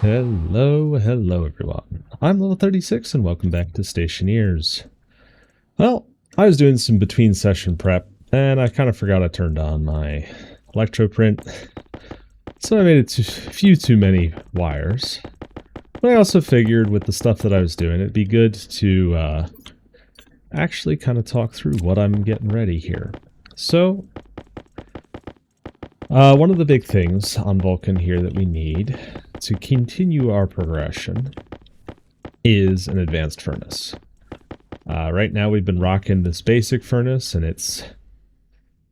Hello everyone. I'm level 36 and welcome back to Stationeers. Well, I was doing some between session prep and I kind of forgot I turned on my electroprint, so I made it a few too many wires. But I also figured with the stuff that I was doing, it'd be good to actually kind of talk through what I'm getting ready here. So, one of the big things on Vulcan here that we need to continue our progression is an advanced furnace. Right now we've been rocking this basic furnace and it's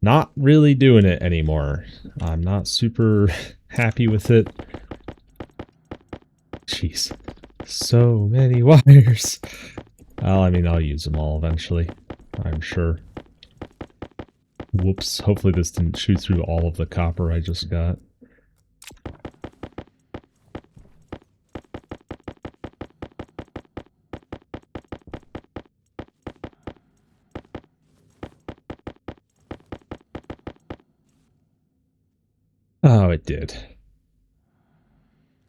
not really doing it anymore. I'm not super happy with it. Jeez. So many wires. Well, I mean, I'll use them all eventually, I'm sure. Whoops. Hopefully this didn't chew through all of the copper I just got. Oh, it did.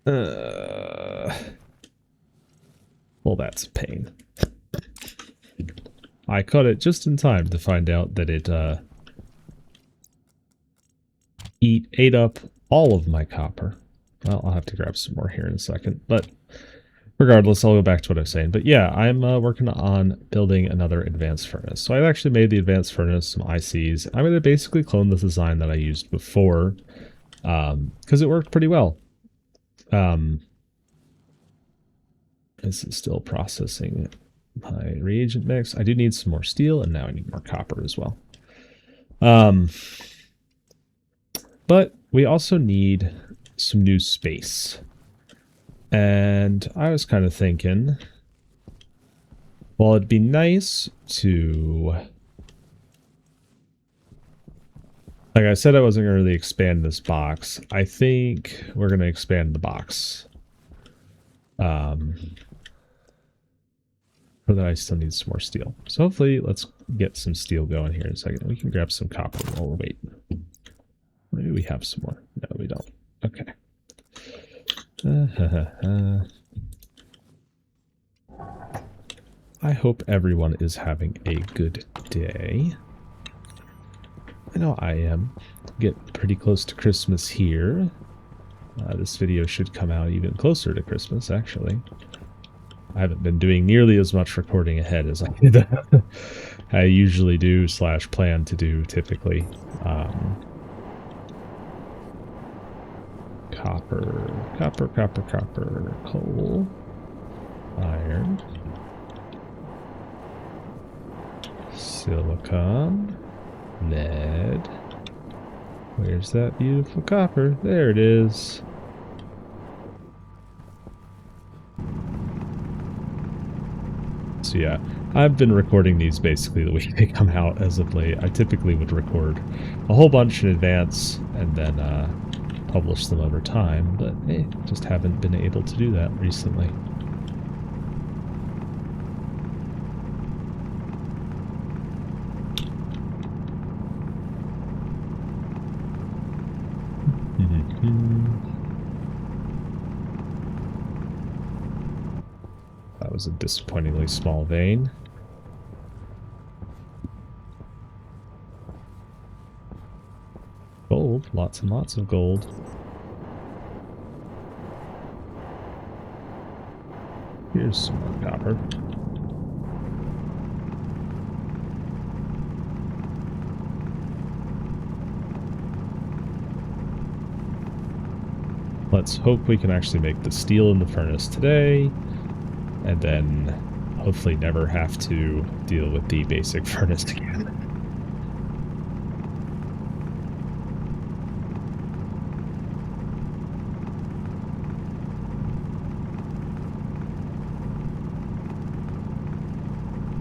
Well, that's a pain. I caught it just in time to find out that it ate up all of my copper. Well, I'll have to grab some more here in a second, but regardless, I'll go back to what I was saying. But yeah, I'm working on building another advanced furnace. So I've actually made the advanced furnace, some ICs. I'm going to basically clone the design that I used before, because it worked pretty well. This is still processing my reagent mix. I do need some more steel, and now I need more copper as well. But we also need some new space. And I was kind of thinking, well, it'd be nice to... Like I said, I wasn't going to really expand this box. I think we're going to expand the box. For that, I still need some more steel. So hopefully, let's get some steel going here in a second. We can grab some copper while we're waiting. Maybe we have some more. No, we don't. Okay. I hope everyone is having a good day. I know I am. Get pretty close to Christmas here. This video should come out even closer to Christmas, actually. I haven't been doing nearly as much recording ahead as I usually do / plan to do typically. Copper, coal, iron, silicon, lead. Where's that beautiful copper? There it is. So yeah, I've been recording these basically the way they come out as of late. I typically would record a whole bunch in advance and then publish them over time, but just haven't been able to do that recently. That was a disappointingly small vein. Gold, lots and lots of gold. Here's some more copper. Let's hope we can actually make the steel in the furnace today, and then hopefully never have to deal with the basic furnace again.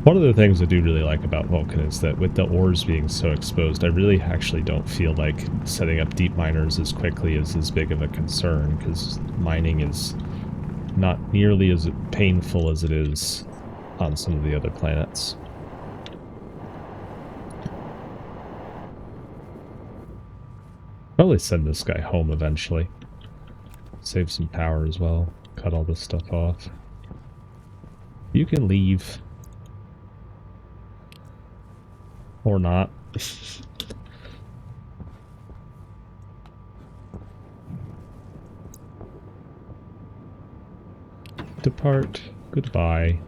One of the things I do really like about Vulcan is that with the ores being so exposed, I really actually don't feel like setting up deep miners as quickly is as big of a concern, because mining is not nearly as painful as it is on some of the other planets. Probably send this guy home eventually. Save some power as well. Cut all this stuff off. You can leave. Or not. Depart. Goodbye.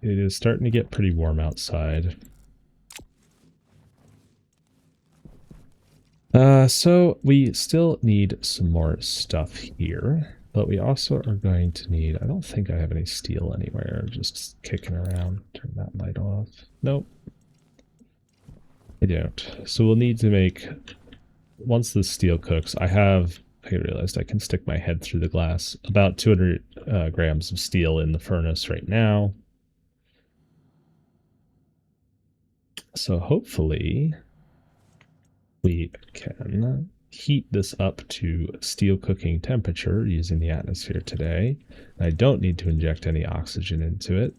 It is starting to get pretty warm outside. So we still need some more stuff here, but we also are going to need, I don't think I have any steel anywhere, just kicking around. Turn that light off. Nope. I don't. So we'll need to make, once the steel cooks, I realized I can stick my head through the glass, about 200 grams of steel in the furnace right now. So hopefully we can heat this up to steel cooking temperature using the atmosphere today. I don't need to inject any oxygen into it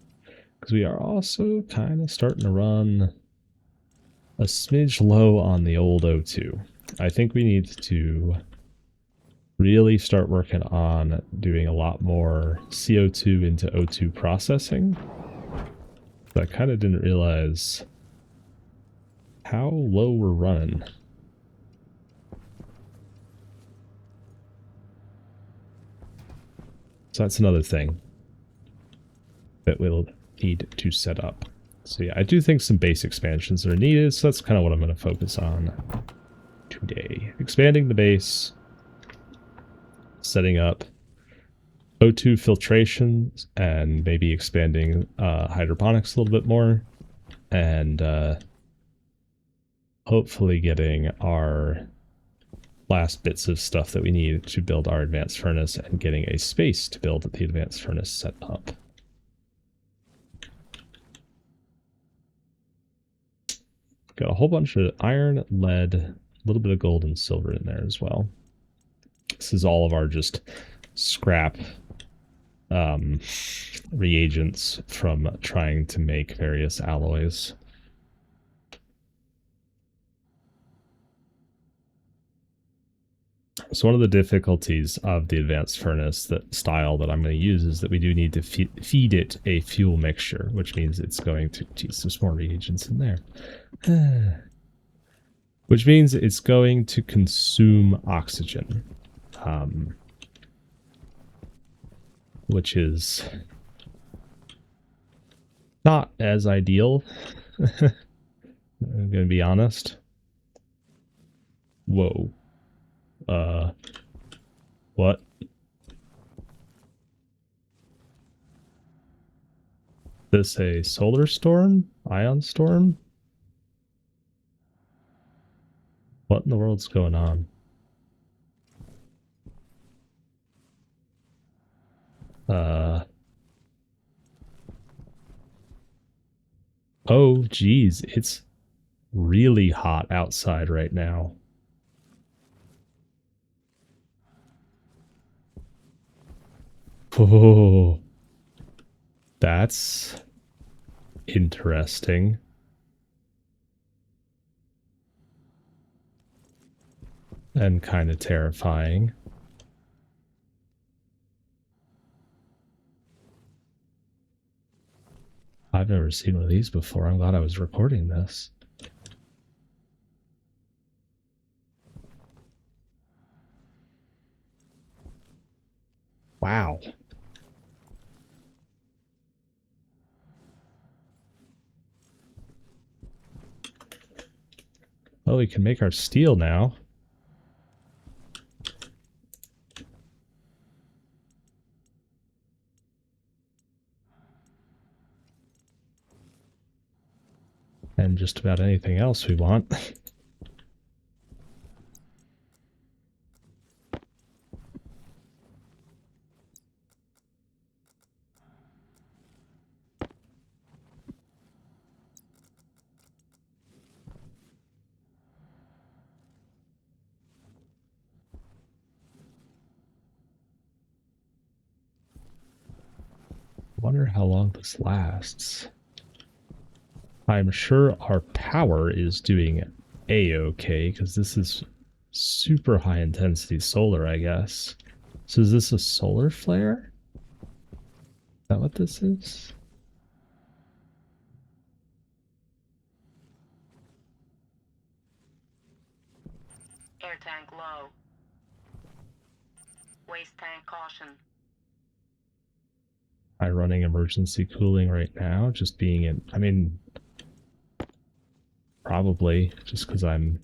because we are also kind of starting to run a smidge low on the old O2. I think we need to really start working on doing a lot more CO2 into O2 processing. But I kind of didn't realize how low we're running. So that's another thing that we'll need to set up. So yeah, I do think some base expansions are needed, so that's kind of what I'm going to focus on today. Expanding the base, setting up O2 filtration, and maybe expanding hydroponics a little bit more, and hopefully getting our last bits of stuff that we need to build our advanced furnace and getting a space to build the advanced furnace set up. Got a whole bunch of iron, lead, a little bit of gold and silver in there as well. This is all of our just scrap reagents from trying to make various alloys. So one of the difficulties of the advanced furnace style that I'm going to use is that we do need to feed it a fuel mixture, which means it's going to, geez, there's more reagents in there. Which means it's going to consume oxygen, which is not as ideal. I'm going to be honest. Whoa. What? This a solar storm? Ion storm? What in the world's going on? Oh, geez, it's really hot outside right now. Oh, that's interesting. And kind of terrifying. I've never seen one of these before. I'm glad I was recording this. Wow. Well, we can make our steel now. And just about anything else we want. wonder how long this lasts. I'm sure our power is doing a-okay, because this is super high intensity solar, I guess. So is this a solar flare? Is that what this is? Air tank low. Waste tank caution. Am I running emergency cooling right now? Just being in... I mean... Probably, just because I'm...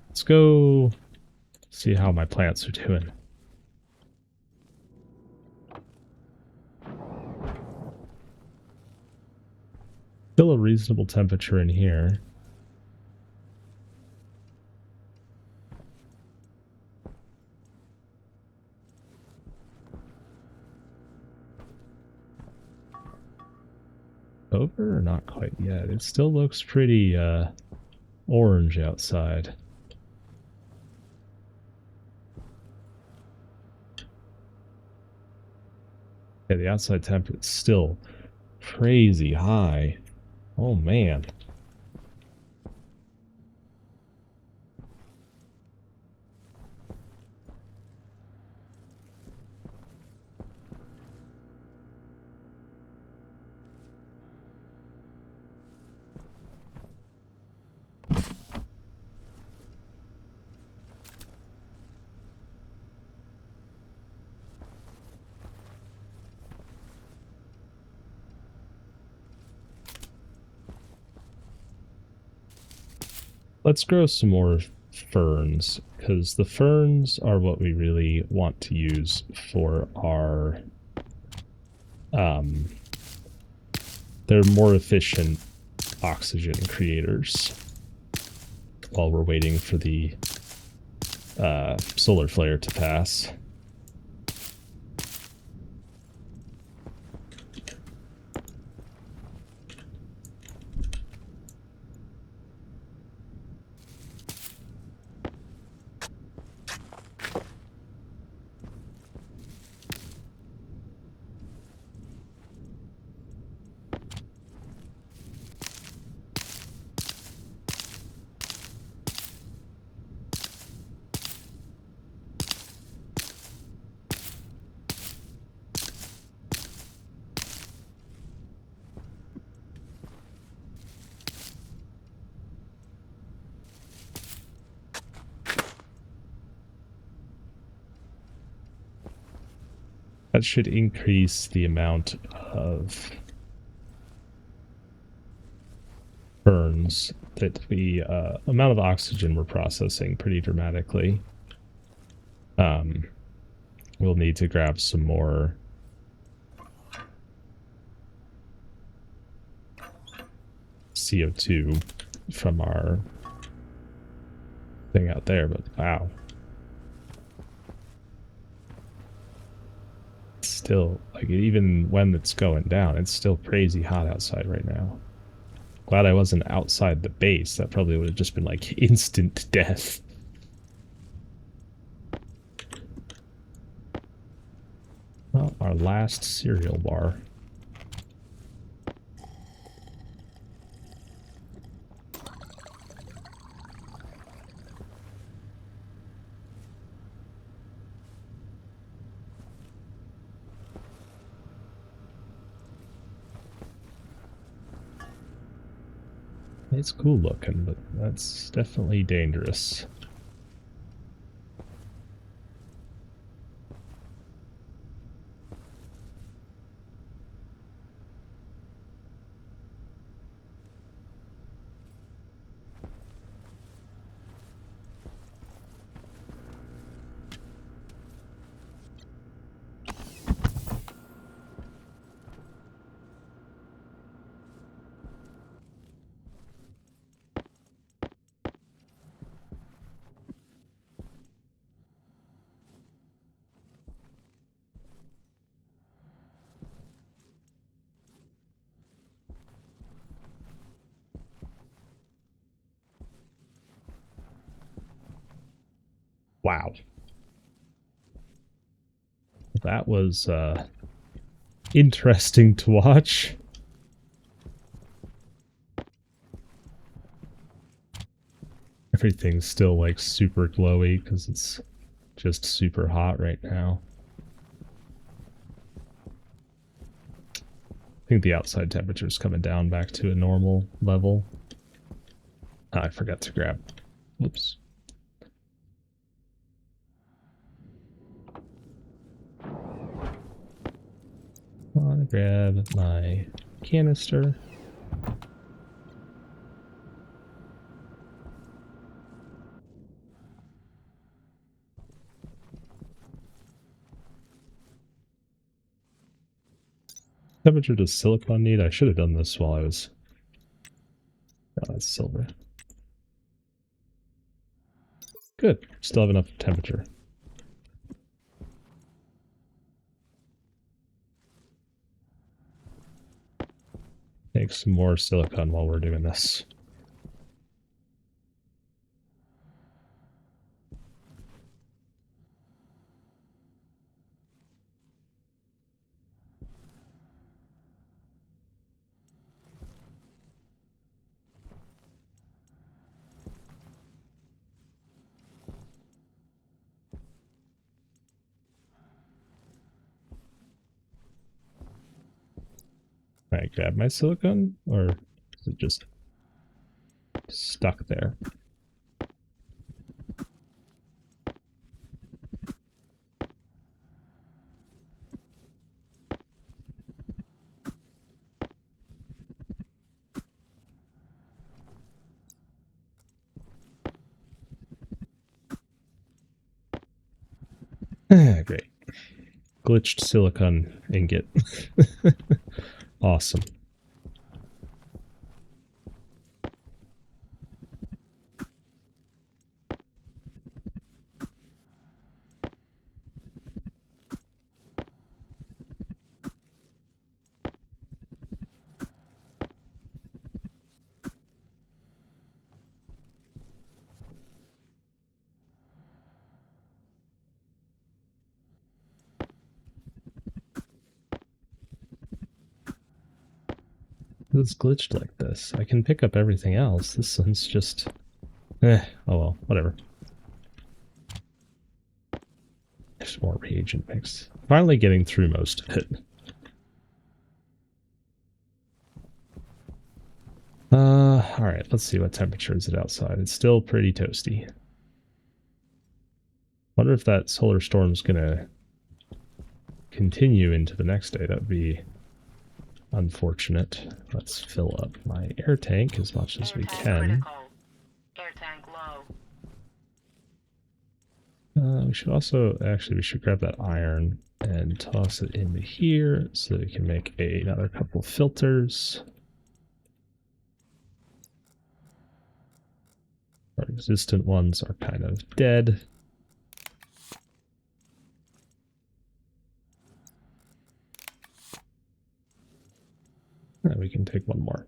Let's go see how my plants are doing. Still a reasonable temperature in here. Over or not quite yet? It still looks pretty orange outside. Yeah, the outside temperature is still crazy high. Oh man. Let's grow some more ferns, because the ferns are what we really want to use for our... they're more efficient oxygen creators while we're waiting for the solar flare to pass. That should increase the amount of burns that we, amount of oxygen we're processing pretty dramatically. We'll need to grab some more CO2 from our thing out there, but wow. Still, like, even when it's going down, it's still crazy hot outside right now. Glad I wasn't outside the base. That probably would have just been like instant death. Well, our last cereal bar. It's cool looking, but that's definitely dangerous. Wow. That was interesting to watch. Everything's still like super glowy because it's just super hot right now. I think the outside temperature is coming down back to a normal level. Oh, I forgot to grab. Whoops. I want to grab my canister. Temperature does silicon need? I should have done this while I was... Oh, that's silver. Good. Still have enough temperature. Make some more silicon while we're doing this. Can I grab my silicon, or is it just stuck there? Great. Glitched silicon ingot. Awesome. It's glitched like this. I can pick up everything else. This one's just... oh well, whatever. There's more reagent mix. Finally getting through most of it. Alright, let's see what temperature is it outside. It's still pretty toasty. Wonder if that solar storm's gonna continue into the next day. That would be unfortunate. Let's fill up my air tank as much as we can. Air tank low. We should also, actually, we should grab that iron and toss it into here so that we can make another couple filters. Our existent ones are kind of dead. And we can take one more.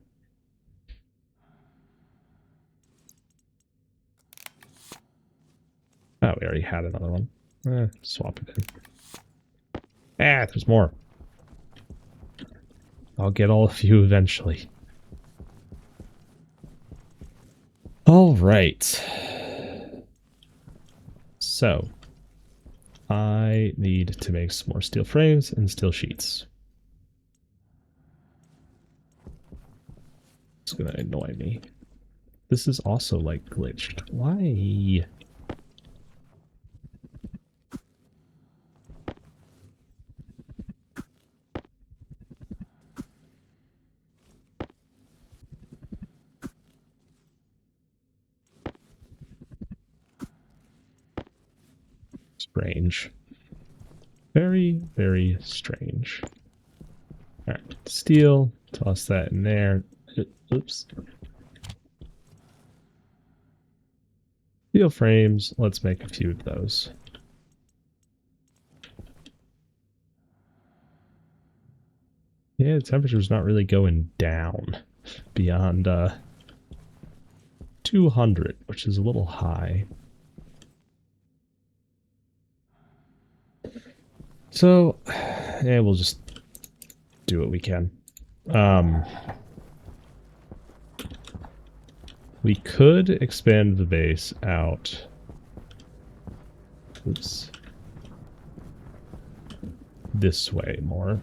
Oh, we already had another one. Swap it in. Ah, there's more. I'll get all of you eventually. All right. So, I need to make some more steel frames and steel sheets. It's gonna annoy me. This is also like glitched. Why? Strange. Very, very strange. Alright, steel. Toss that in there. Oops. Steel frames. Let's make a few of those. Yeah, the temperature's not really going down beyond 200, which is a little high. So, yeah, we'll just do what we can. We could expand the base out. Oops. This way more.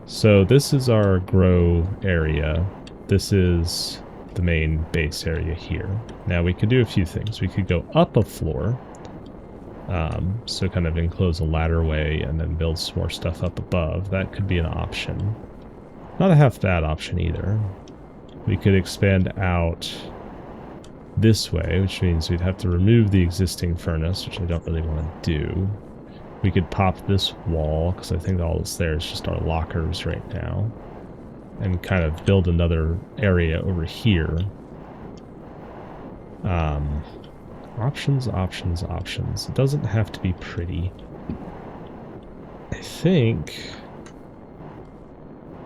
So this is our grow area. This is the main base area here. Now we could do a few things. We could go up a floor. So kind of enclose a ladder way and then build some more stuff up above. That could be an option. Not a half bad option either. We could expand out this way, which means we'd have to remove the existing furnace, which I don't really want to do. We could pop this wall, because I think all that's there is just our lockers right now. And kind of build another area over here. Options, options, options. It doesn't have to be pretty. I think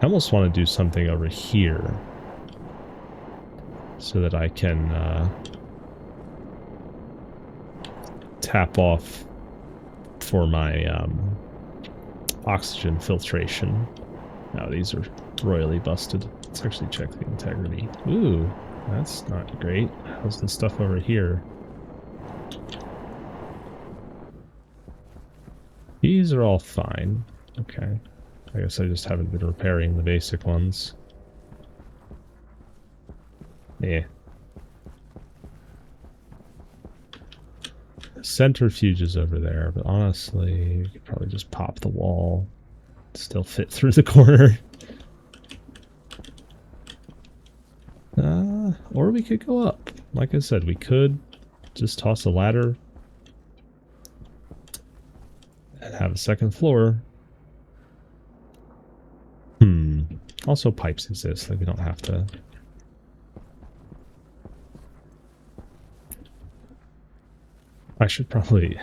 I almost want to do something over here so that I can tap off for my oxygen filtration. Now these are royally busted. Let's actually check the integrity. Ooh, that's not great. How's the stuff over here? These are all fine. Okay. I guess I just haven't been repairing the basic ones. Yeah. Centrifuge is over there, but honestly, you could probably just pop the wall. Still fit through the corner. Or we could go up. Like I said, we could just toss a ladder and have a second floor. Also, pipes exist, like we don't have to. I should probably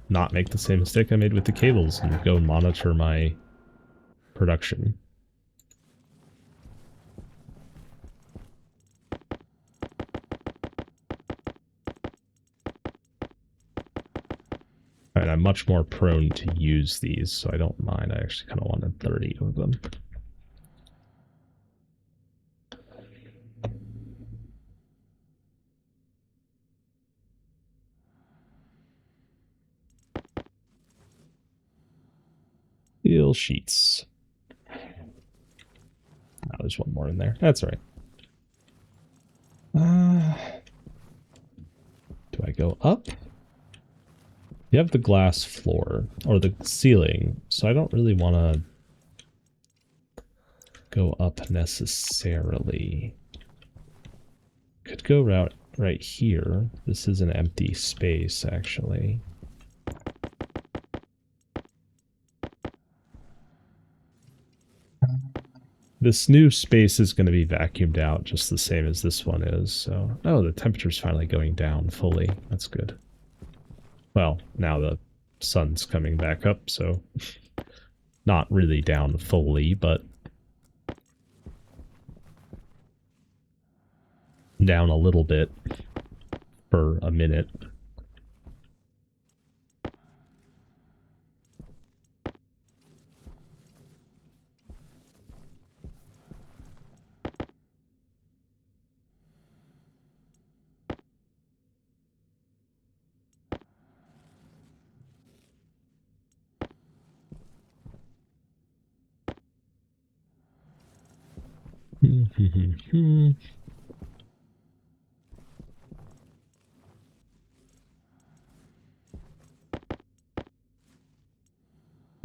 not make the same mistake I made with the cables and go monitor my production. And I'm much more prone to use these, so I don't mind. I actually kind of wanted 30 of them. Steel sheets. Oh, there's one more in there. That's all right. Do I go up? You have the glass floor, or the ceiling, so I don't really want to go up necessarily. Could go right here. This is an empty space, actually. This new space is going to be vacuumed out just the same as this one is, so... Oh, the temperature's finally going down fully. That's good. Well, now the sun's coming back up, so... Not really down fully, but... down a little bit for a minute.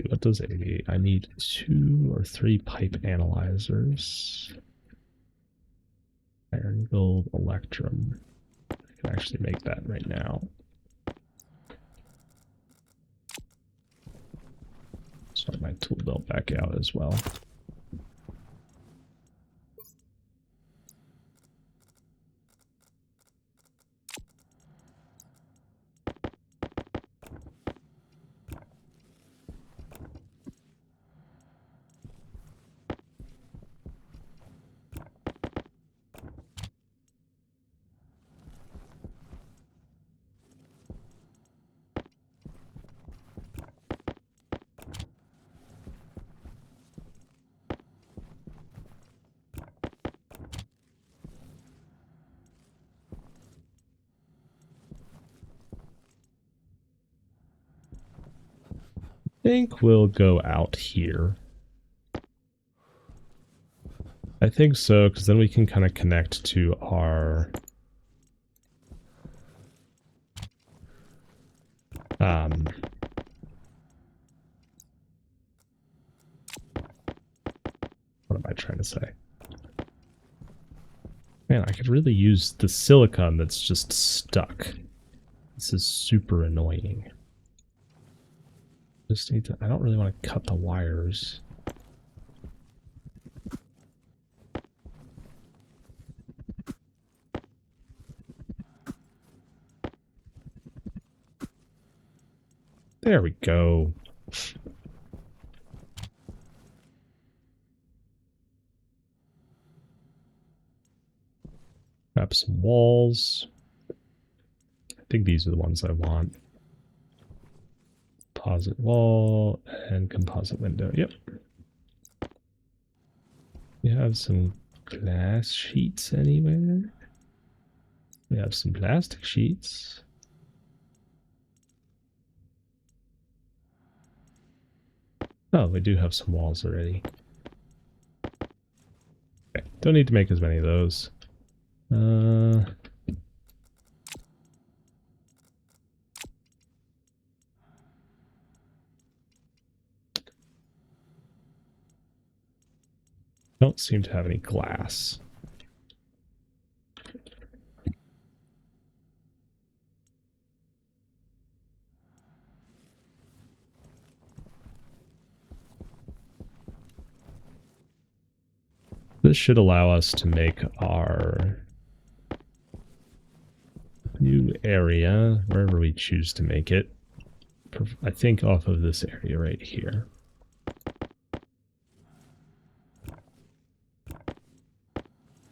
What does 80? I need 2 or 3 pipe analyzers. Iron, gold, electrum. I can actually make that right now. Start my tool belt back out as well. think we'll go out here. I think so, because then we can kind of connect to our what am I trying to say? Man, I could really use the silicone that's just stuck. This is super annoying. Just need to, I don't really want to cut the wires. There we go. Grab some walls. I think these are the ones I want. Composite wall and composite window. Yep. We have some glass sheets anywhere. We have some plastic sheets. Oh, we do have some walls already. Okay, don't need to make as many of those. Don't seem to have any glass. This should allow us to make our new area, wherever we choose to make it. I think off of this area right here.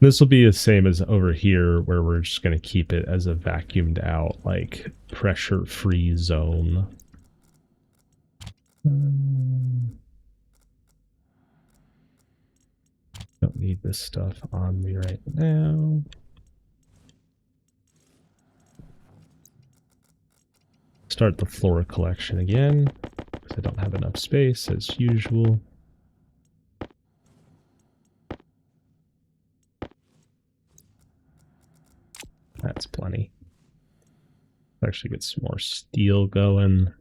This will be the same as over here, where we're just going to keep it as a vacuumed out, like, pressure-free zone. Don't need this stuff on me right now. Start the floor collection again, because I don't have enough space, as usual. That's plenty. Actually get some more steel going.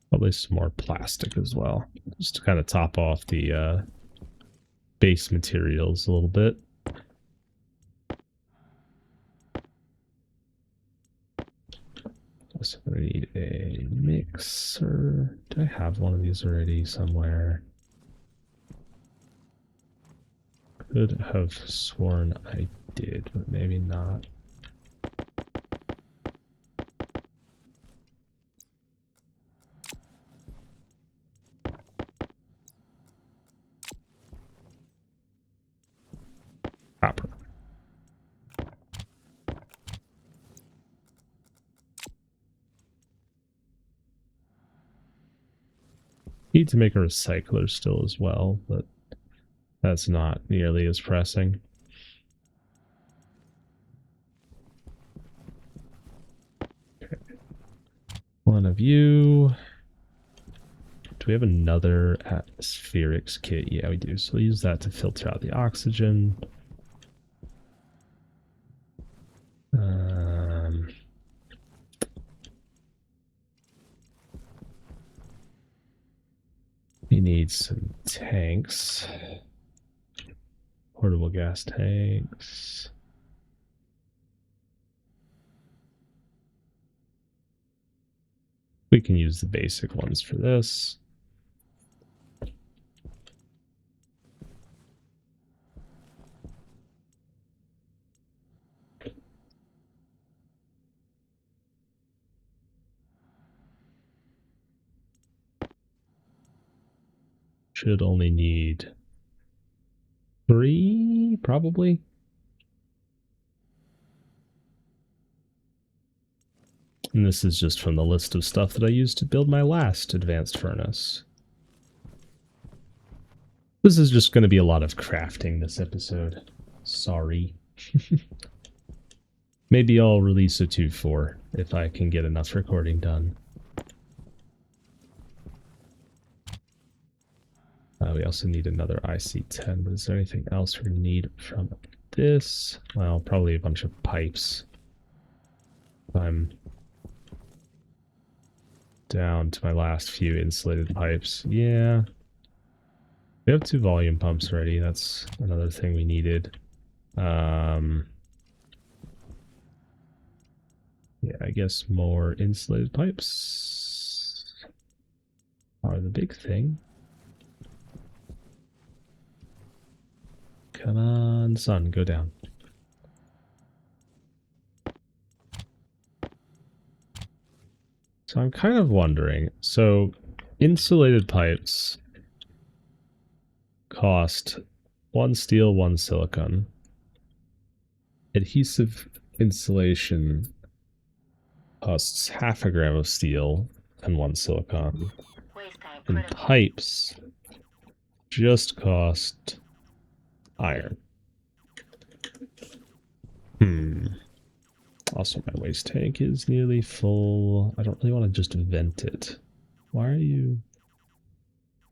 Probably some more plastic as well, just to kind of top off the base materials a little bit. Also gonna need a mixer. Do I have one of these already somewhere? Could have sworn I did, but maybe not. Copper. Need to make a recycler still as well, but that's not nearly as pressing. Okay. One of you. Do we have another atmospherics kit? Yeah, we do. So we'll use that to filter out the oxygen. We need some tanks. Portable gas tanks. We can use the basic ones for this. Should only need 3, probably. And this is just from the list of stuff that I used to build my last advanced furnace. This is just going to be a lot of crafting this episode. Sorry. Maybe I'll release a 2-4 if I can get enough recording done. We also need another IC10, but is there anything else we need from this? Well, probably a bunch of pipes. I'm down to my last few insulated pipes. Yeah. We have 2 volume pumps ready. That's another thing we needed. Yeah, I guess more insulated pipes are the big thing. Come on, sun, go down. So I'm kind of wondering, so insulated pipes cost 1 steel, 1 silicon. Adhesive insulation costs half a gram of steel and 1 silicon. Waste tank And critical. pipes just cost iron. Also, my waste tank is nearly full. I don't really want to just vent it. Why are you...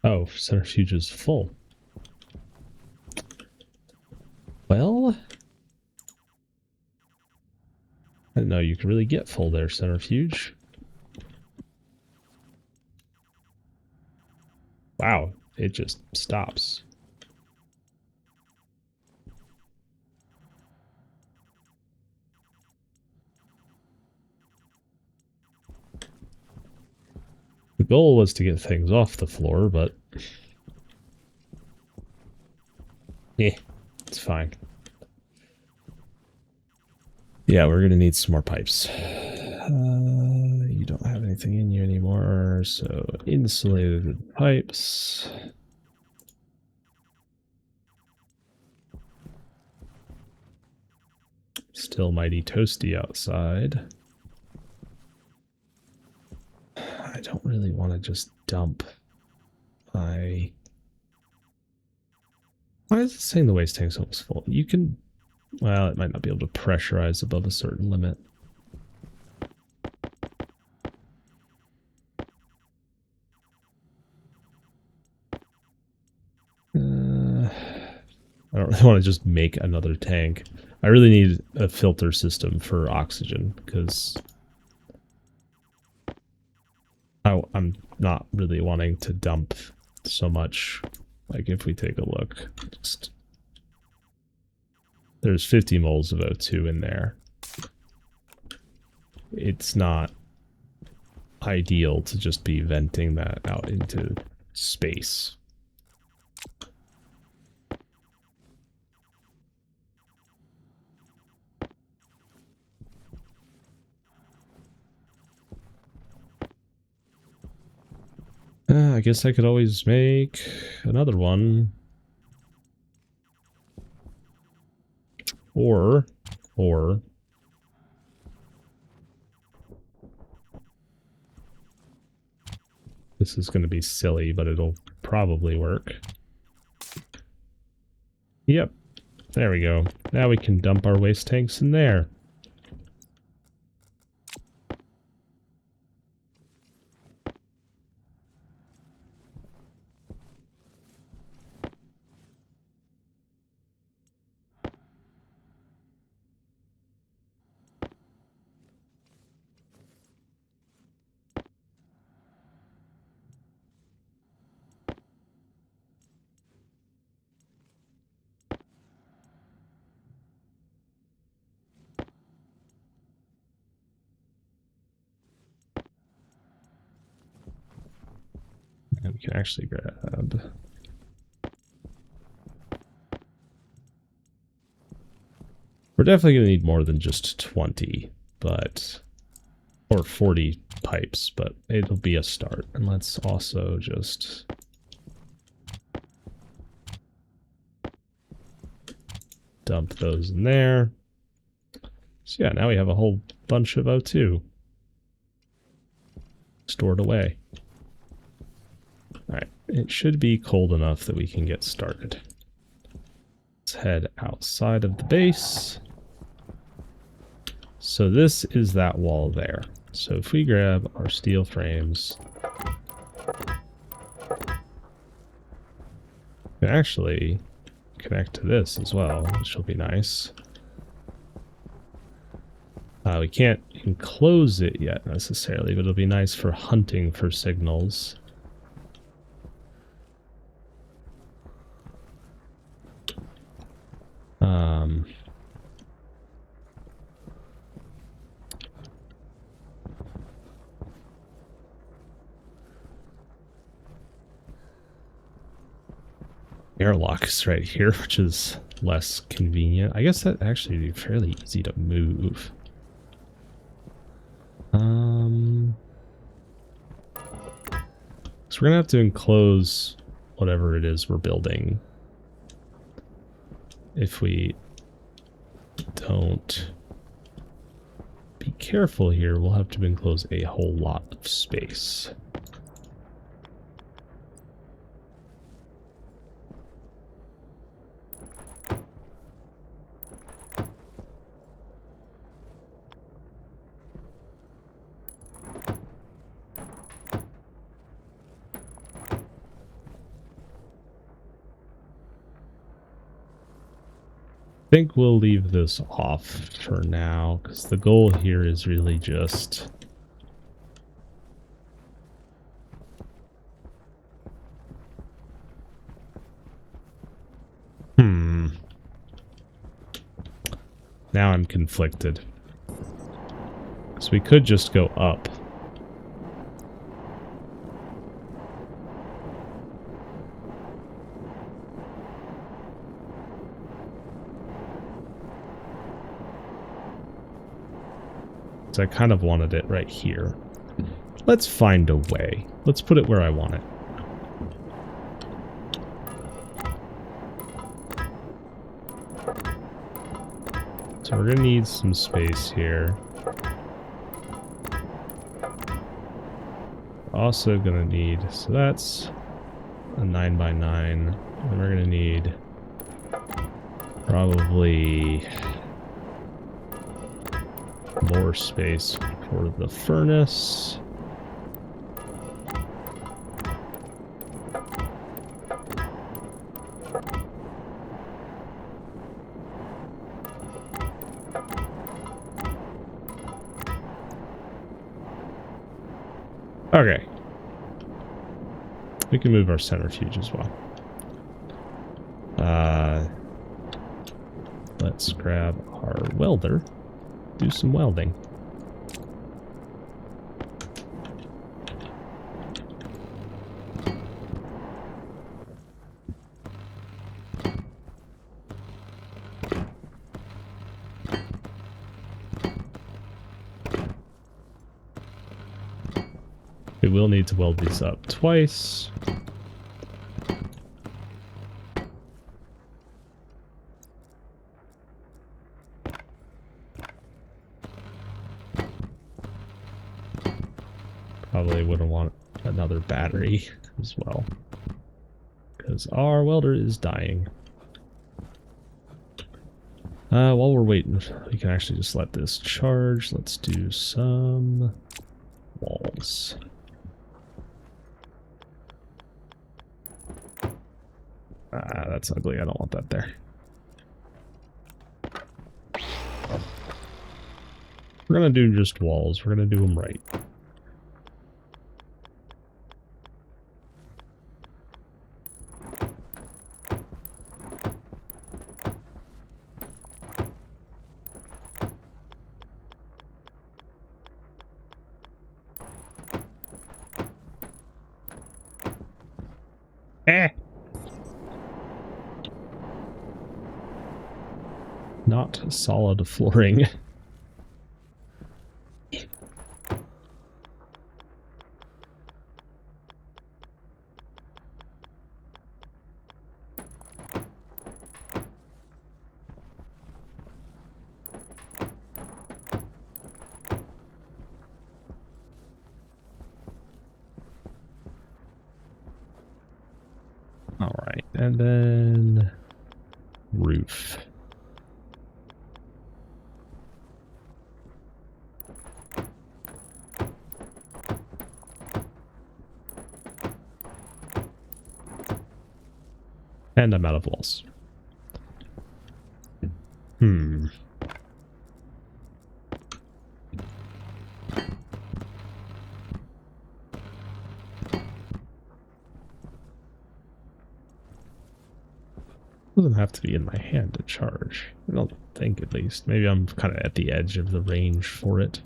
Oh, centrifuge is full. Well... I didn't know you could really get full there, centrifuge. Wow, it just stops. The goal was to get things off the floor, but... yeah, it's fine. Yeah, we're gonna need some more pipes. You don't have anything in you anymore, so insulated pipes. Still mighty toasty outside. I don't really want to just dump my... Why is it saying the waste tank's almost full? You can... Well, it might not be able to pressurize above a certain limit. I don't really want to just make another tank. I really need a filter system for oxygen, because I'm not really wanting to dump so much. Like, if we take a look, just... There's 50 moles of O2 in there. It's not ideal to just be venting that out into space. I guess I could always make another one. Or this is going to be silly, but it'll probably work. Yep. There we go. Now we can dump our waste tanks in there. And we can actually grab... We're definitely going to need more than just 20, but... Or 40 pipes, but it'll be a start. And let's also just... dump those in there. So yeah, now we have a whole bunch of O2. stored away. Alright, it should be cold enough that we can get started. Let's head outside of the base. So this is that wall there. So if we grab our steel frames, we can actually connect to this as well, which will be nice. We can't enclose it yet necessarily, but it'll be nice for hunting for signals. Airlock is right here, which is less convenient. I guess that actually would be fairly easy to move. So we're gonna have to enclose whatever it is we're building. If we don't be careful here, we'll have to enclose a whole lot of space. I think we'll leave this off for now, because the goal here is really just now I'm conflicted. So we could just go up. So I kind of wanted it right here. Let's find a way. Let's put it where I want it. So we're going to need some space here. Also going to need, so that's a 9x9. And we're going to need probably more space for the furnace. Okay. We can move our centrifuge as well. Let's grab our welder. Do some welding. We will need to weld these up twice. Probably wouldn't want another battery as well, because our welder is dying. While we're waiting, we can actually just let this charge. Let's do some walls. That's ugly. I don't want that there. We're gonna do just walls. We're gonna do them right. Not solid flooring. And then roof. And I'm out of walls. Doesn't have to be in my hand to charge. I don't think, at least. Maybe I'm kind of at the edge of the range for it.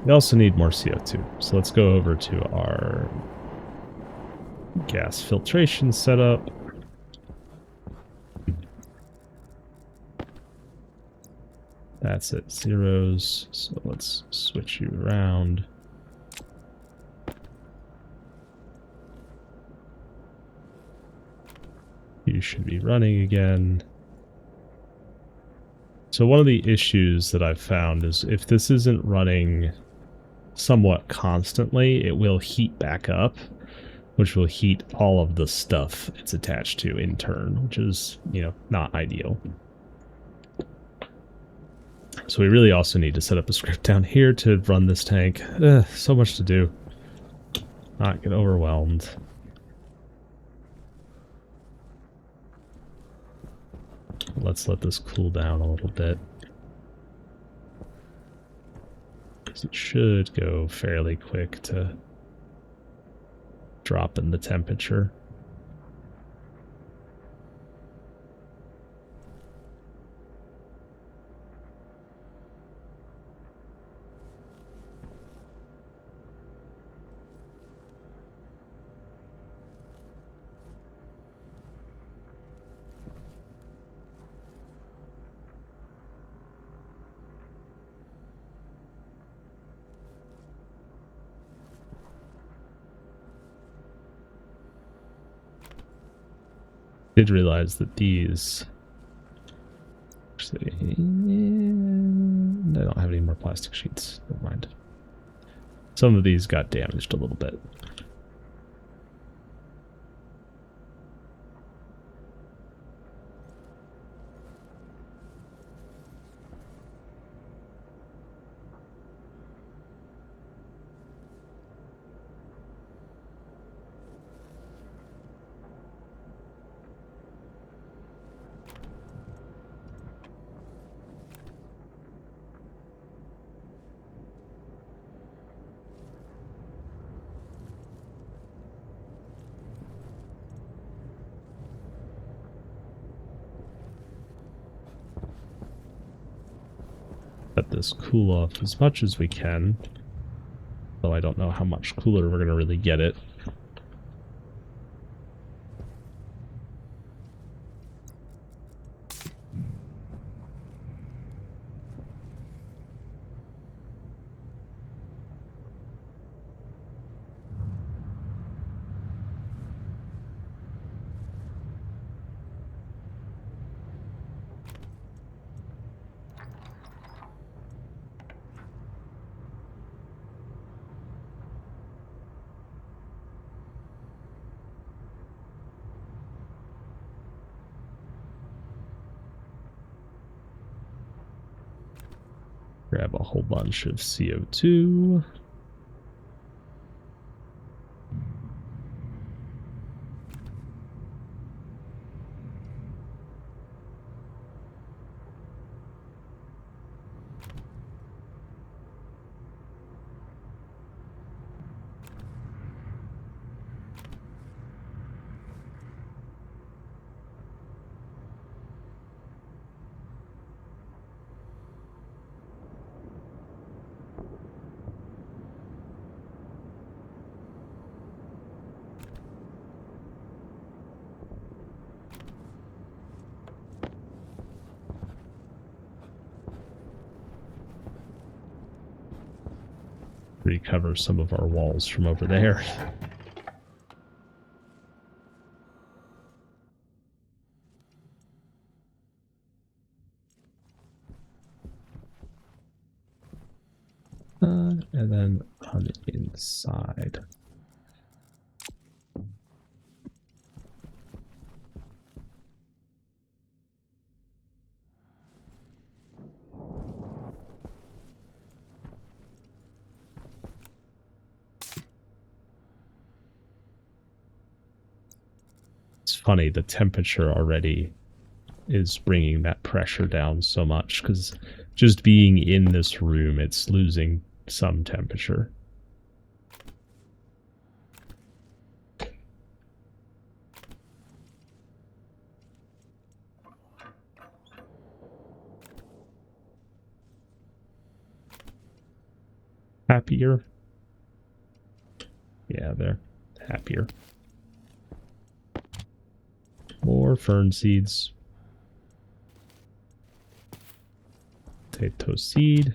We also need more CO2. So let's go over to our gas filtration setup. That's at zeros. So let's switch you around. You should be running again. So one of the issues that I've found is if this isn't running somewhat constantly, it will heat back up, which will heat all of the stuff it's attached to in turn, which is, you know, not ideal. So we really also need to set up a script down here to run this tank. So much to do. Not get overwhelmed. Let's let this cool down a little bit. Because it should go fairly quick to drop in the temperature. Did realize that these actually, I don't have any more plastic sheets. Never mind. Some of these got damaged a little bit. Let this cool off as much as we can. Though I don't know how much cooler we're going to really get it. Grab a whole bunch of CO2. recover some of our walls from over there. And then on the inside. It's funny, the temperature already is bringing that pressure down so much, because just being in this room, it's losing some temperature. Happier? Yeah, they're happier. More fern seeds. Potato seed.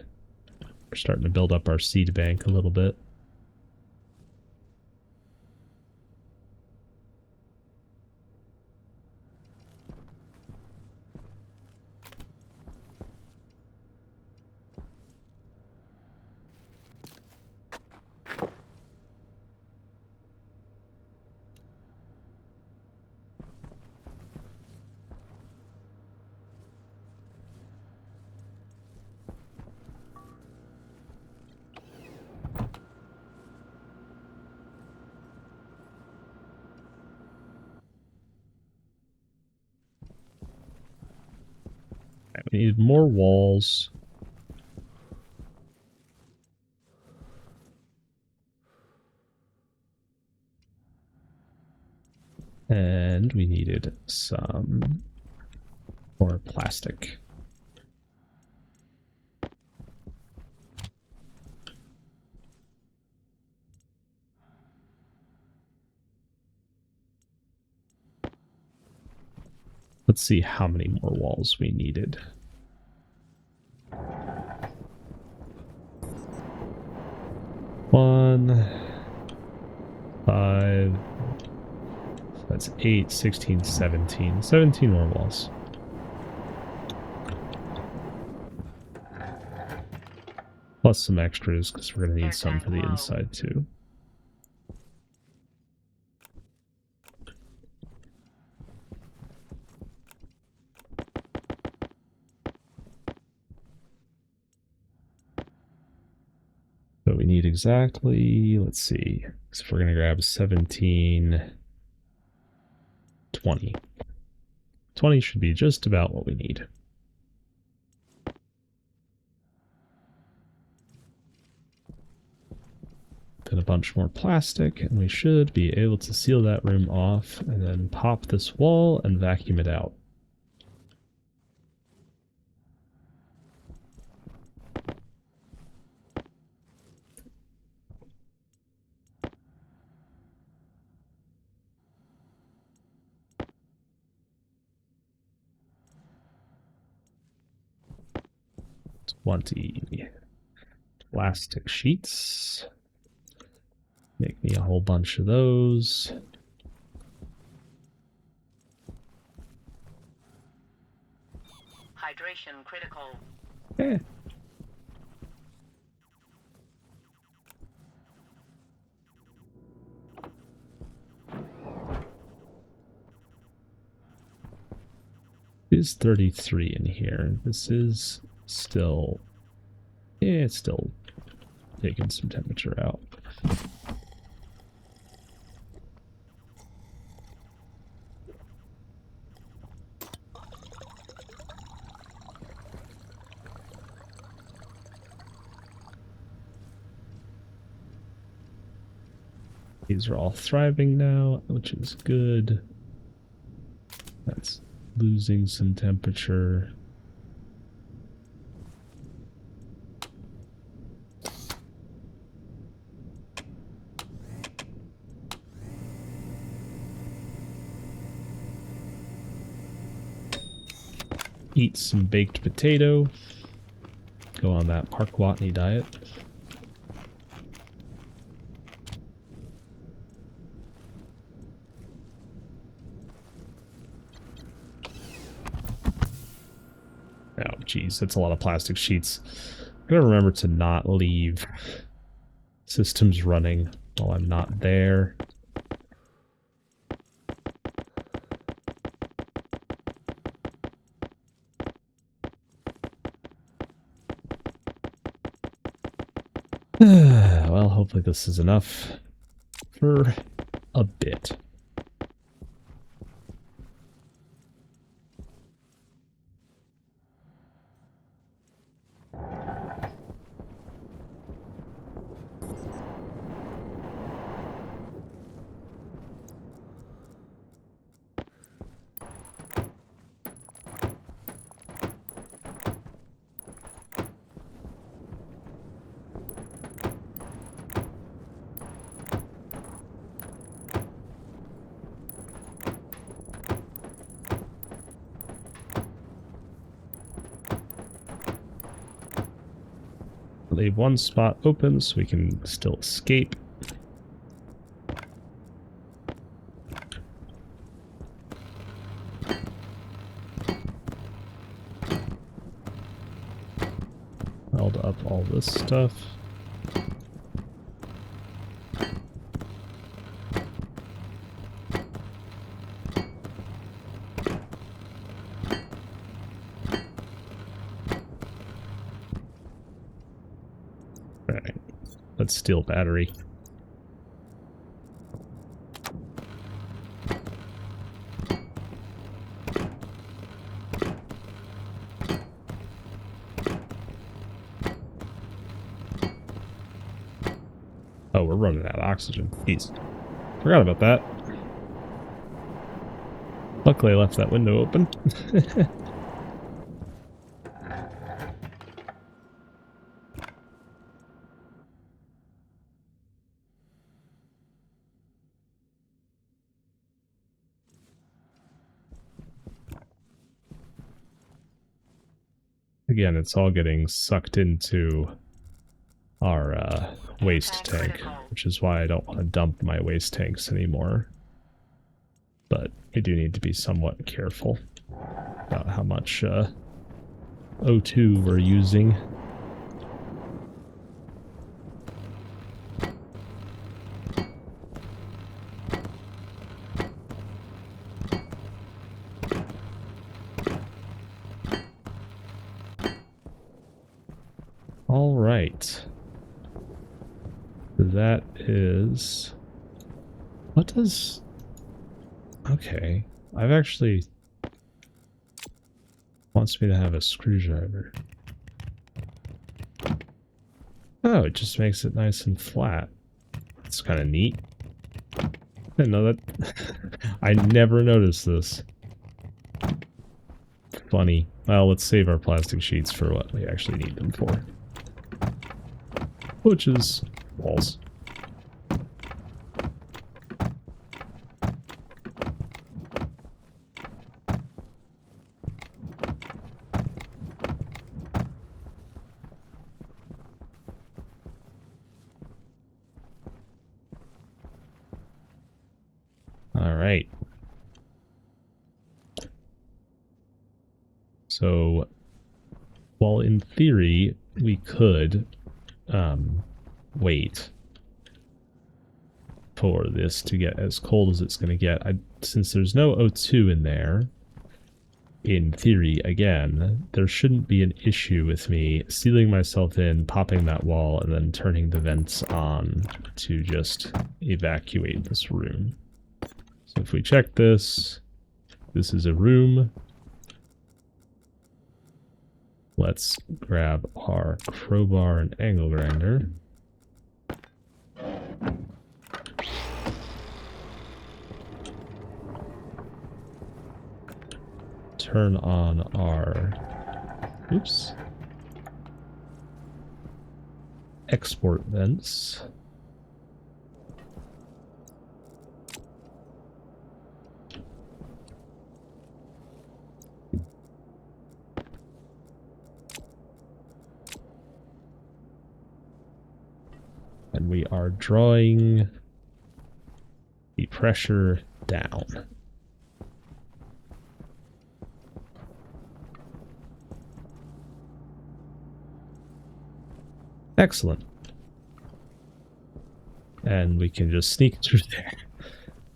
We're starting to build up our seed bank a little bit. We need more walls. And we needed some more plastic. Let's see how many more walls we needed. 1, 5, that's 8, 16, 17. 17 more walls. Plus some extras, because we're going to need some for the inside too. So we need exactly, let's see, so if we're going to grab 17, 20. 20 should be just about what we need. Then a bunch more plastic, and we should be able to seal that room off, and then pop this wall and vacuum it out. Plastic sheets. Make me a whole bunch of those. Hydration critical. Eh. Is 33 in here. This is still, yeah, it's still taking some temperature out. These are all thriving now, which is good. That's losing some temperature. Eat some baked potato. Go on that Parkwatney diet. geez, that's a lot of plastic sheets. I'm gonna remember to not leave systems running while I'm not there. Well, hopefully this is enough for a bit. Leave one spot open so we can still escape. Weld up all this stuff. Alright, let's steal battery. Oh, we're running out of oxygen. Jeez. Forgot about that. Luckily I left that window open. Again, it's all getting sucked into our waste tank, which is why I don't want to dump my waste tanks anymore. But we do need to be somewhat careful about how much O2 we're using. All right. That is... What does... Okay. I've actually... Wants me to have a screwdriver. Oh, it just makes it nice and flat. That's kind of neat. I didn't know that. I never noticed this. Funny. Well, let's save our plastic sheets for what we actually need them for. Which is walls. All right. So, while in theory we could wait for this to get as cold as it's going to get, since there's no O2 in there, in theory, again, there shouldn't be an issue with me sealing myself in, popping that wall, and then turning the vents on to just evacuate this room. So if we check this, this is a room. Let's grab our crowbar and angle grinder. Turn on our, oops, export vents. And we are drawing the pressure down. Excellent. And we can just sneak through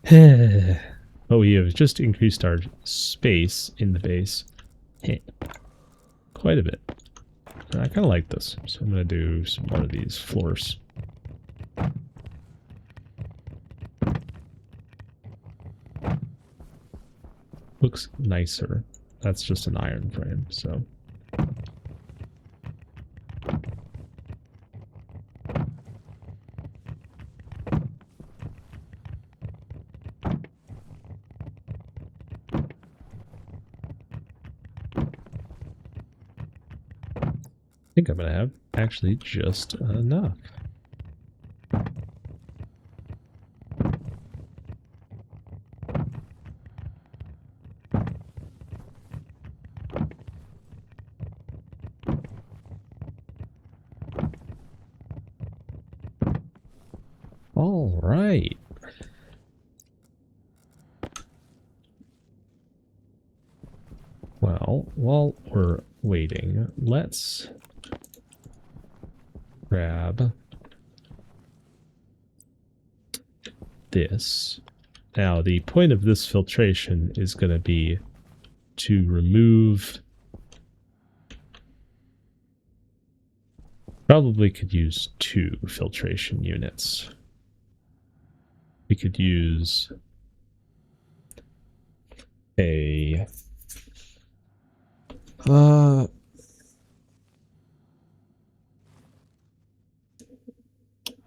there. But we have just increased our space in the base quite a bit. I kind of like this, so I'm going to do some more of these floors. Looks nicer. That's just an iron frame, so. I think I'm going to have actually just enough. All right. Well, while we're waiting, let's grab this. Now, the point of this filtration is going to be to remove... Probably could use 2 filtration units. We could use a...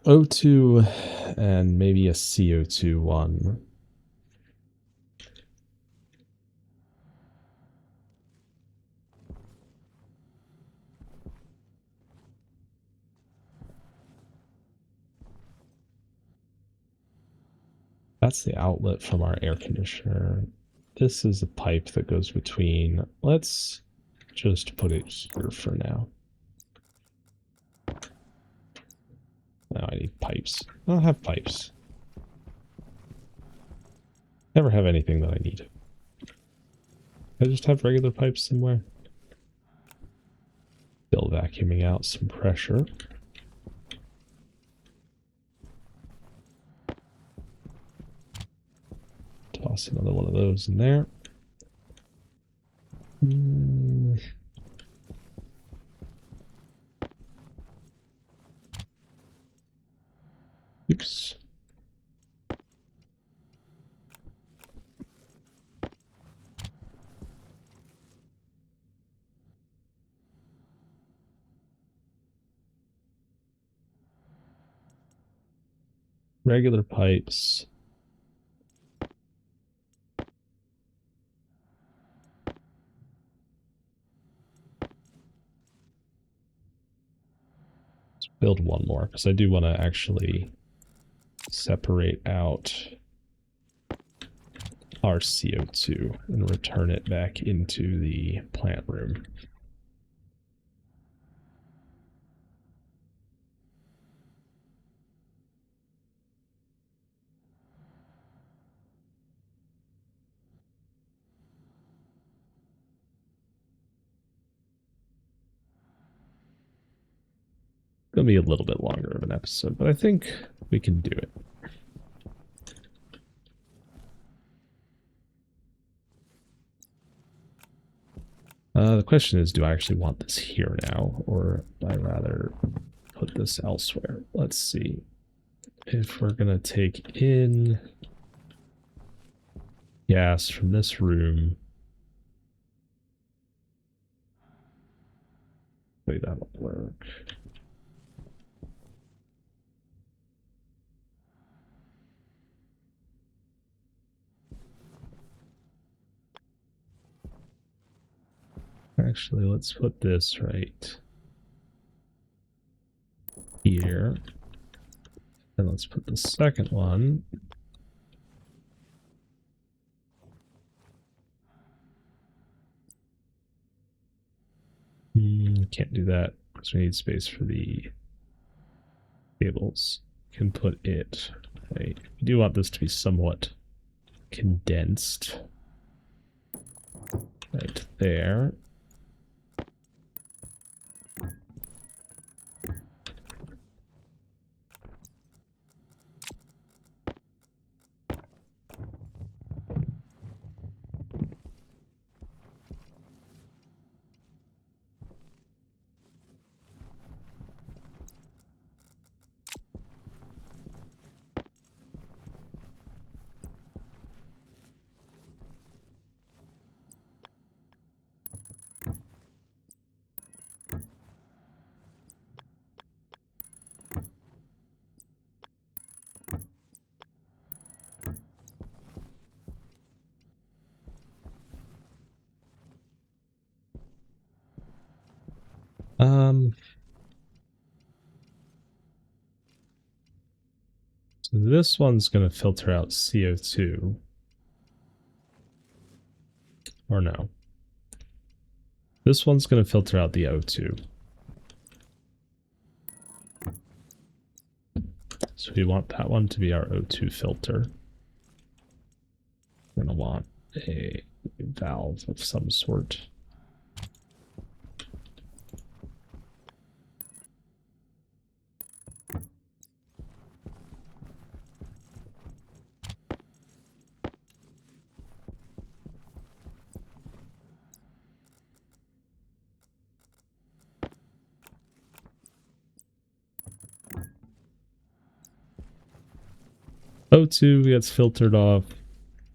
O2 and maybe a CO2 one. That's the outlet from our air conditioner. This is a pipe that goes between. Let's just put it here for now. Now I need pipes. I don't have pipes. Never have anything that I need. I just have regular pipes somewhere. Still vacuuming out some pressure. Toss another one of those in there. Oops. Regular pipes. Let's build one more because I do want to actually separate out our CO2 and return it back into the plant room. Gonna be a little bit longer of an episode, but I think we can do it. The question is, do I actually want this here now, or would I rather put this elsewhere? Let's see. If we're gonna take in gas from this room, maybe that'll work. Actually, let's put this right here. And let's put the second one can't do that because we need space for the cables. Can put it right. We do want this to be somewhat condensed. Right there. So this one's going to filter out CO2. Or no. This one's going to filter out the O2. So we want that one to be our O2 filter. We're going to want a valve of some sort. O2 gets filtered off.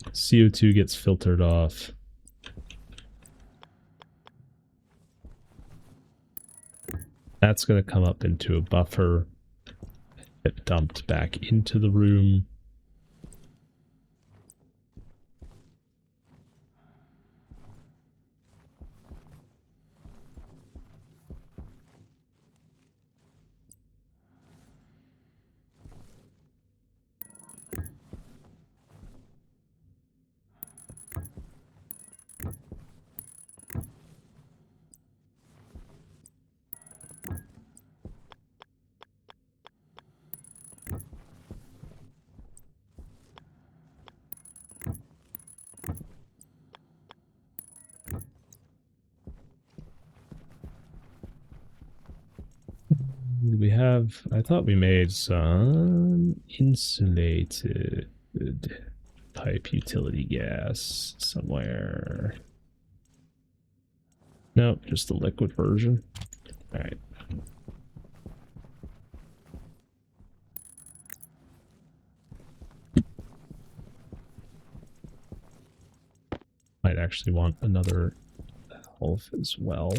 CO2 gets filtered off. That's going to come up into a buffer, get dumped back into the room. We have, I thought we made some insulated pipe utility gas somewhere. Nope, just the liquid version. All right. Might actually want another valve as well.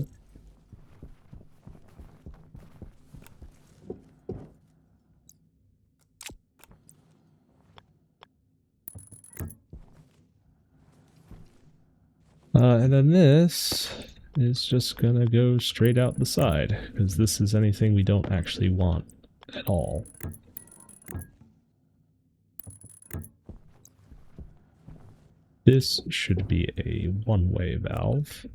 And then this is just gonna go straight out the side, because this is anything we don't actually want at all. This should be a one-way valve.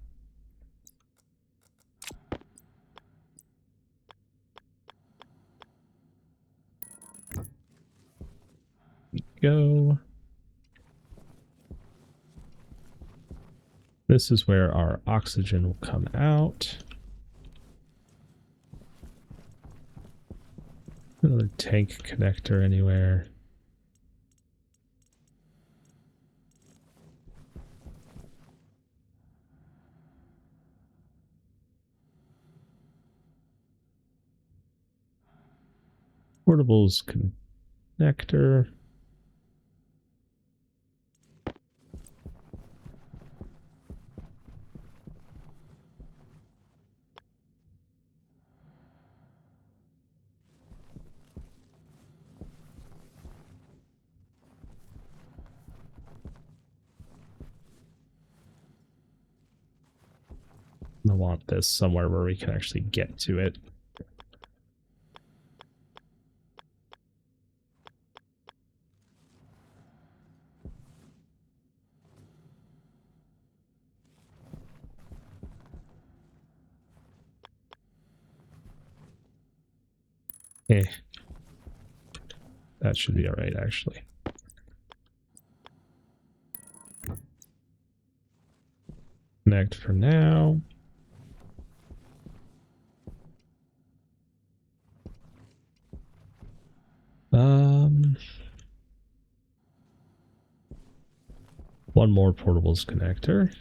Go. This is where our oxygen will come out. Another tank connector anywhere. Portables connector. I want this somewhere where we can actually get to it. Eh. That should be alright, actually. Connect for now. One more portables connector.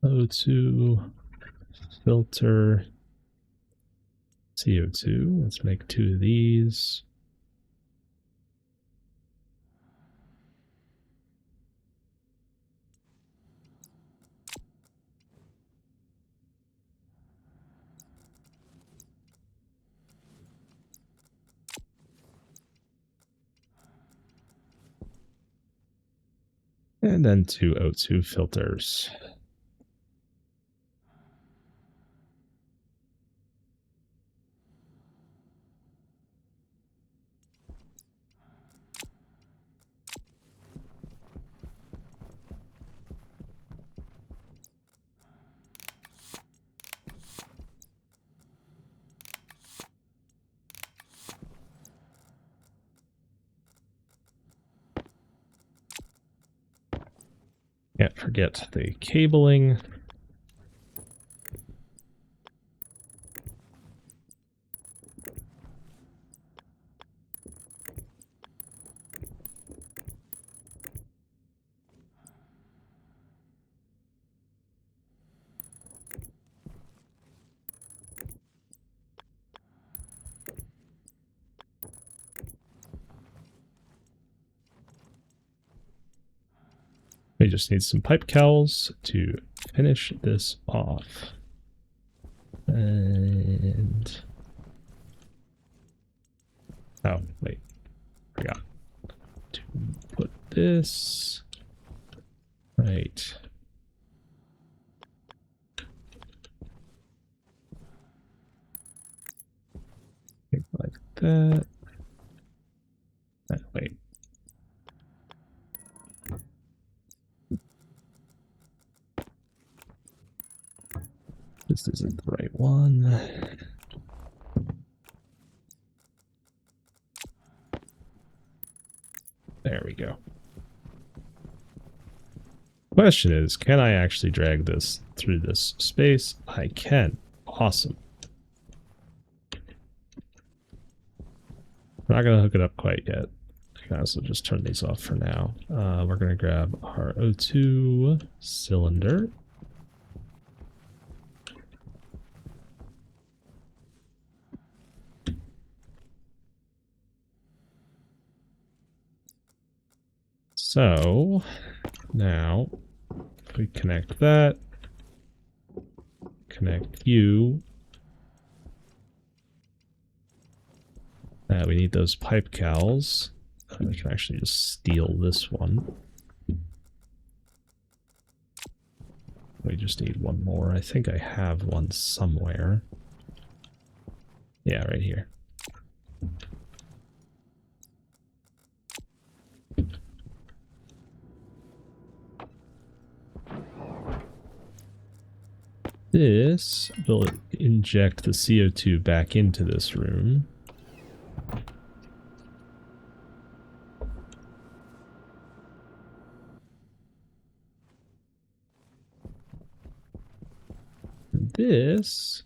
O2 filter CO2. Let's make 2 of these. And then 2 O2 filters. Can't forget the cabling. We just need some pipe cowls to finish this off. And... oh, wait. Forgot to put this... right. Like that. Wait. This isn't the right one. There we go. Question is, can I actually drag this through this space? I can. Awesome. We're not going to hook it up quite yet. So just turn these off for now. We're going to grab our O2 cylinder. So now if we connect that, connect you. We need those pipe cowls. We can actually just steal this one. We just need one more. I think I have one somewhere. Yeah, right here. This will inject the CO2 back into this room. This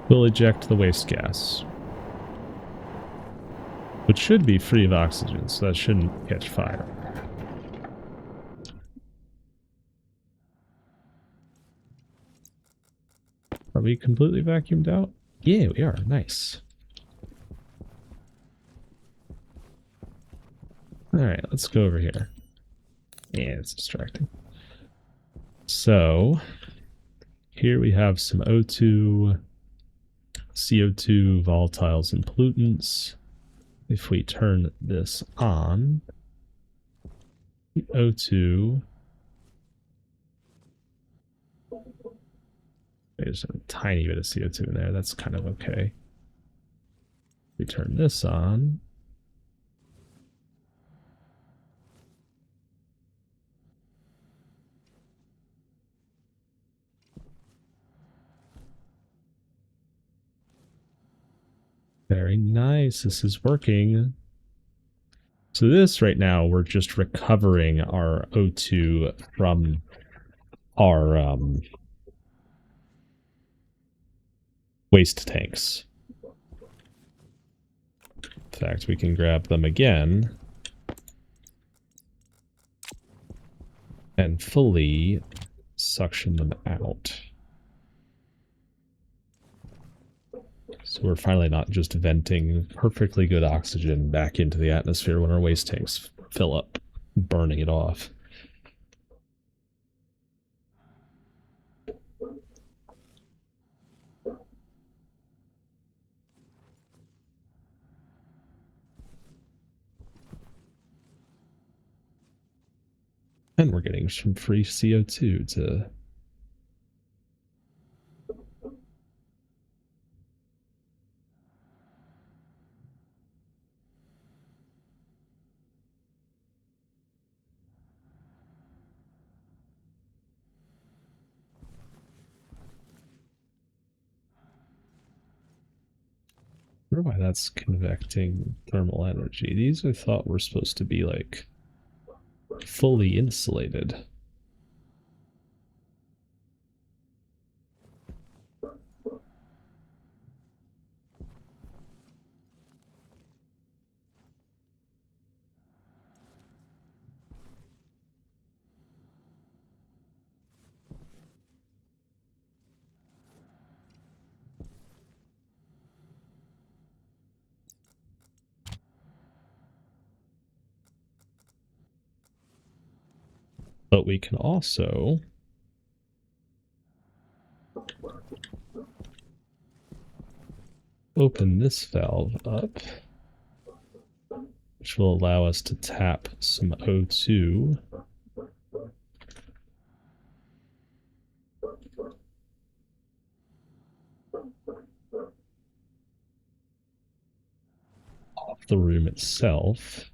will eject the waste gas, which should be free of oxygen, so that shouldn't catch fire. Are we completely vacuumed out? Yeah, we are. Nice. Alright, let's go over here. Yeah, it's distracting. So, here we have some O2, CO2, volatiles, and pollutants. If we turn this on, O2, there's a tiny bit of CO2 in there. That's kind of okay. We turn this on. Very nice. This is working. So this right now, we're just recovering our O2 from our waste tanks. In fact, we can grab them again and fully suction them out. So we're finally not just venting perfectly good oxygen back into the atmosphere when our waste tanks fill up, burning it off. And we're getting some free CO2 to... I wonder why that's convecting thermal energy. These I thought were supposed to be, like, fully insulated. But we can also open this valve up, which will allow us to tap some O2 off the room itself.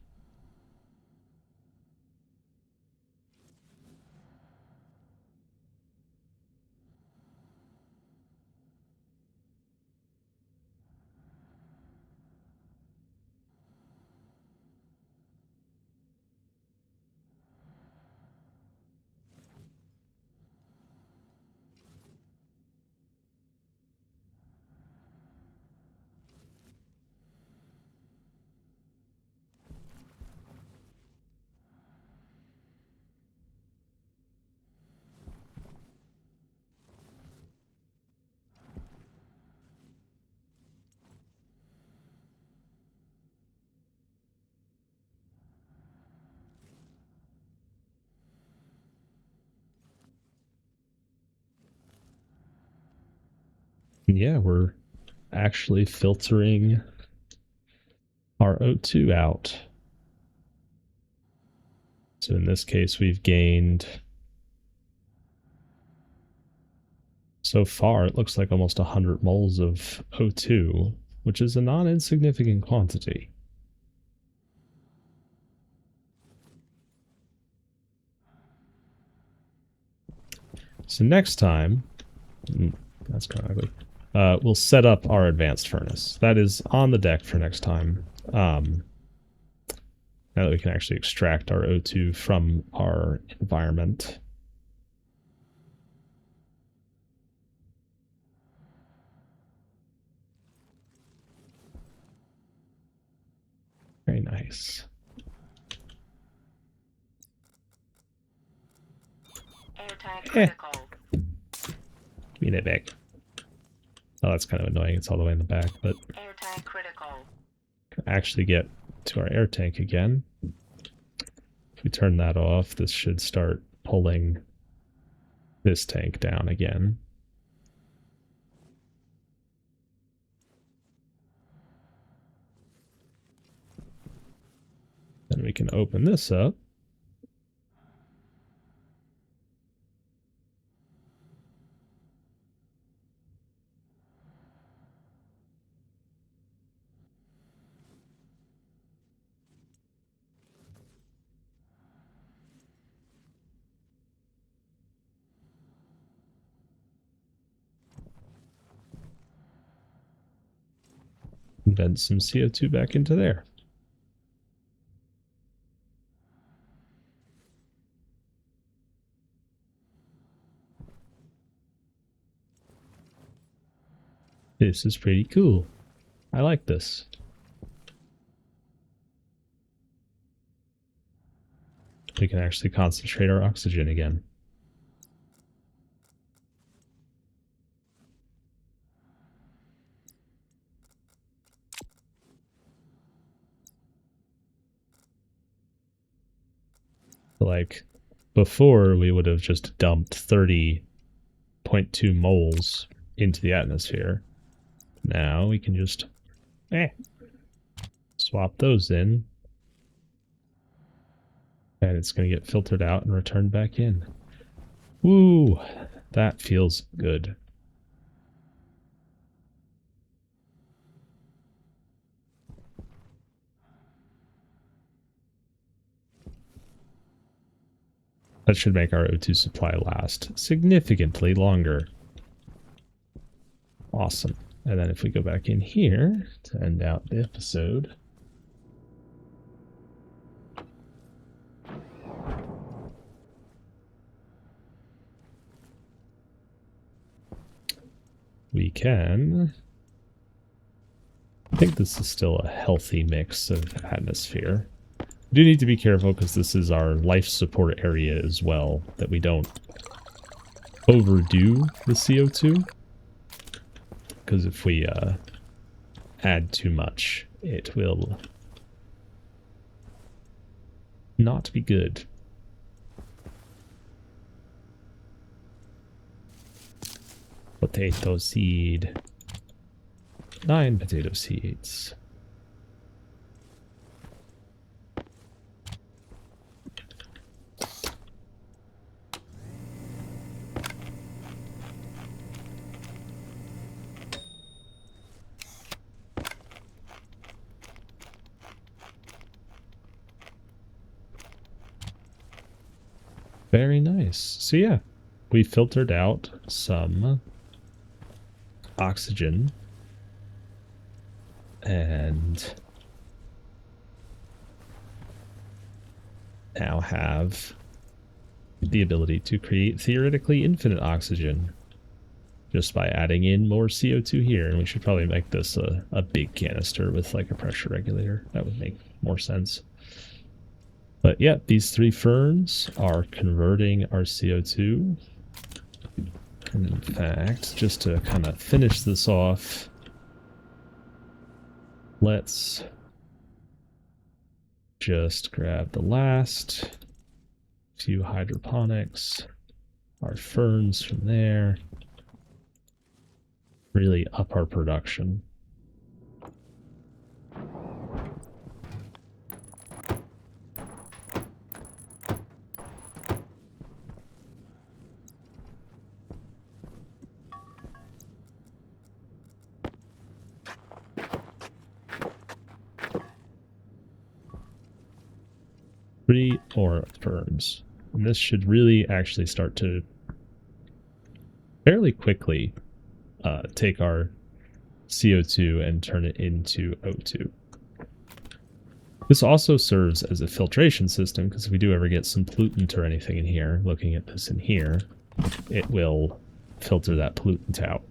And yeah, we're actually filtering our O2 out. So in this case, we've gained, so far, it looks like almost 100 moles of O2, which is a non-insignificant quantity. So next time, that's kind of ugly, we'll set up our advanced furnace. That is on the deck for next time. Now that we can actually extract our O2 from our environment. Very nice. Airtime critical. Give me that back. Oh, that's kind of annoying. It's all the way in the back, but Airtime critical. actually get to our air tank again. If we turn that off, this should start pulling this tank down again. Then we can open this up. And vent some CO2 back into there. This is pretty cool. I like this. We can actually concentrate our oxygen again. Like, before we would have just dumped 30.2 moles into the atmosphere. Now we can just swap those in. And it's going to get filtered out and returned back in. Woo! That feels good. That should make our O2 supply last significantly longer. Awesome. And then if we go back in here to end out the episode, we can... I think this is still a healthy mix of atmosphere. We do need to be careful because this is our life support area as well, that we don't overdo the CO2. Because if we add too much, it will not be good. Potato seed. 9 potato seeds. Very nice. So yeah, we filtered out some oxygen and now have the ability to create theoretically infinite oxygen just by adding in more CO2 here. And we should probably make this a big canister with like a pressure regulator. That would make more sense. But yeah, these 3 ferns are converting our CO2. And in fact, just to kind of finish this off, let's just grab the last few hydroponics, our ferns from there, really up our production. Three more ferns. And this should really actually start to fairly quickly take our CO2 and turn it into O2. This also serves as a filtration system, because if we do ever get some pollutant or anything in here, looking at this in here, it will filter that pollutant out.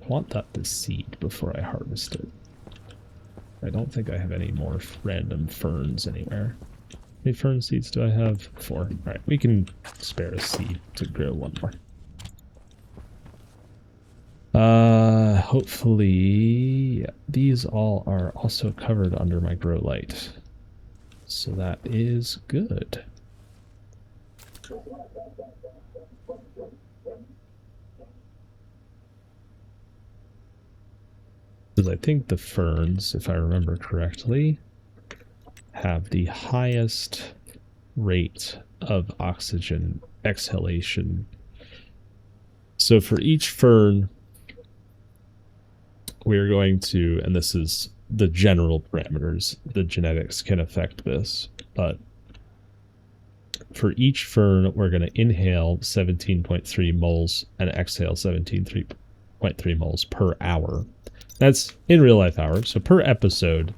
I want that to seed before I harvest it. I don't think I have any more random ferns anywhere. How many fern seeds do I have? 4. Alright, we can spare a seed to grow one more. Hopefully, yeah, these all are also covered under my grow light. So that is good. Because I think the ferns, if I remember correctly, have the highest rate of oxygen exhalation. So for each fern, we're going to, and this is the general parameters, the genetics can affect this, but for each fern, we're going to inhale 17.3 moles and exhale 17.3 moles per hour. That's in real life hours. So per episode,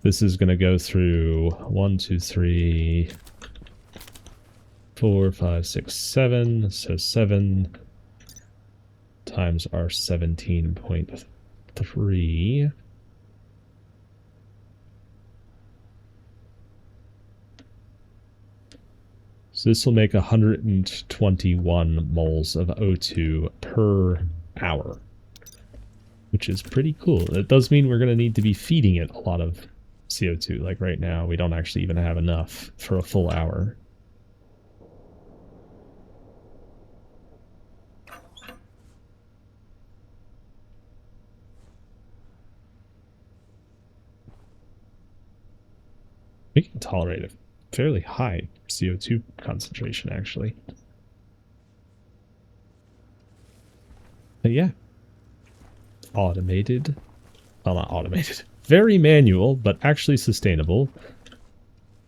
this is going to go through 1, 2, 3, 4, 5, 6, 7. So 7 times our 17.3. So this will make 121 moles of O2 per hour, which is pretty cool. It does mean we're going to need to be feeding it a lot of CO2. Like right now, we don't actually even have enough for a full hour. We can tolerate a fairly high CO2 concentration, actually. But yeah, automated. Well, not automated. Very manual, but actually sustainable.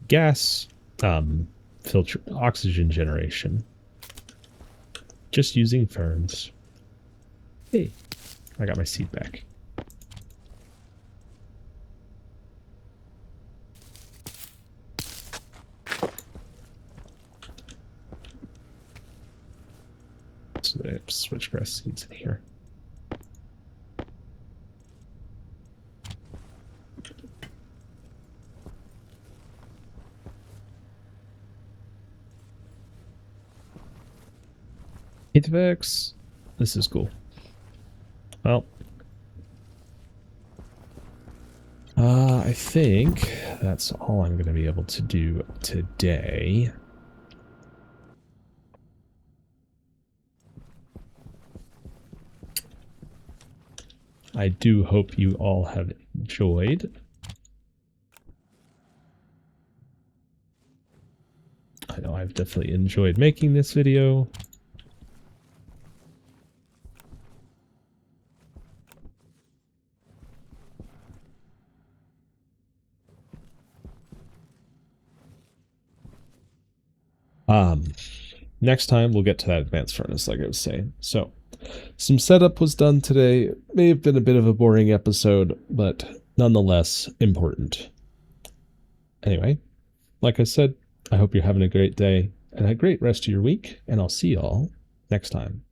Gas filter oxygen generation. Just using ferns. Hey, I got my seat back. So I have switchgrass seeds in here. Hitvex. This is cool. Well, I think that's all I'm going to be able to do today. I do hope you all have enjoyed. I know I've definitely enjoyed making this video. Next time we'll get to that advanced furnace, like I was saying. So, some setup was done today. May have been a bit of a boring episode, but nonetheless important. Anyway, like I said, I hope you're having a great day and a great rest of your week, and I'll see y'all next time.